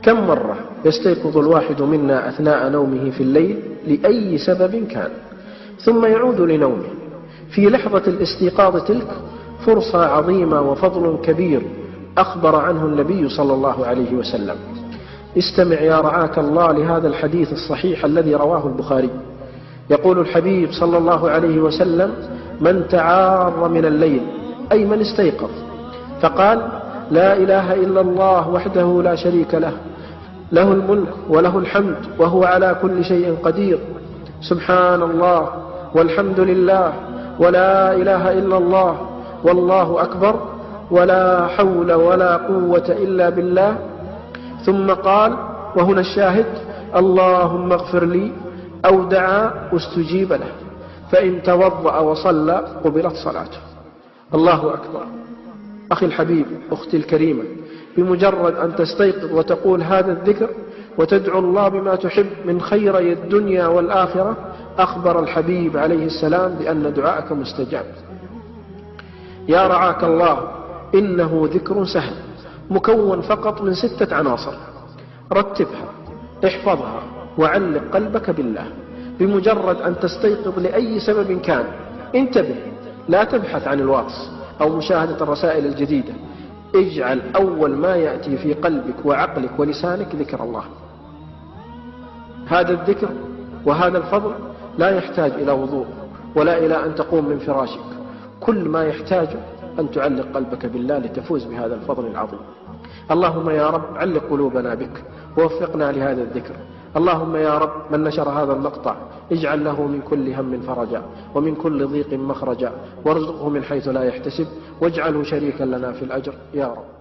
كم مرة يستيقظ الواحد منا أثناء نومه في الليل لأي سبب كان، ثم يعود لنومه. في لحظة الاستيقاظ تلك فرصة عظيمة وفضل كبير أخبر عنه النبي صلى الله عليه وسلم. استمع يا رعاك الله لهذا الحديث الصحيح الذي رواه البخاري. يقول الحبيب صلى الله عليه وسلم: من تعار من الليل، أي من استيقظ، فقال: لا إله إلا الله وحده لا شريك له، له الملك وله الحمد وهو على كل شيء قدير، سبحان الله والحمد لله ولا إله إلا الله والله أكبر ولا حول ولا قوة إلا بالله. ثم قال، وهنا الشاهد: اللهم اغفر لي، أو دعا استجيب له، فإن توضأ وصلى قبلت صلاته. الله أكبر. أخي الحبيب، أختي الكريمة، بمجرد أن تستيقظ وتقول هذا الذكر وتدعو الله بما تحب من خيري الدنيا والآخرة، أخبر الحبيب عليه السلام بأن دعاءك مستجاب. يا رعاك الله، إنه ذكر سهل مكون فقط من 6 عناصر. رتبها، احفظها، وعلق قلبك بالله. بمجرد أن تستيقظ لأي سبب كان، انتبه، لا تبحث عن الواتس أو مشاهدة الرسائل الجديدة. اجعل أول ما يأتي في قلبك وعقلك ولسانك ذكر الله. هذا الذكر وهذا الفضل لا يحتاج إلى وضوء ولا إلى أن تقوم من فراشك. كل ما يحتاج أن تعلق قلبك بالله لتفوز بهذا الفضل العظيم. اللهم يا رب علق قلوبنا بك ووفقنا لهذا الذكر. اللهم يا رب من نشر هذا المقطع اجعل له من كل هم فرجا ومن كل ضيق مخرجا، وارزقه من حيث لا يحتسب، واجعله شريكا لنا في الأجر يا رب.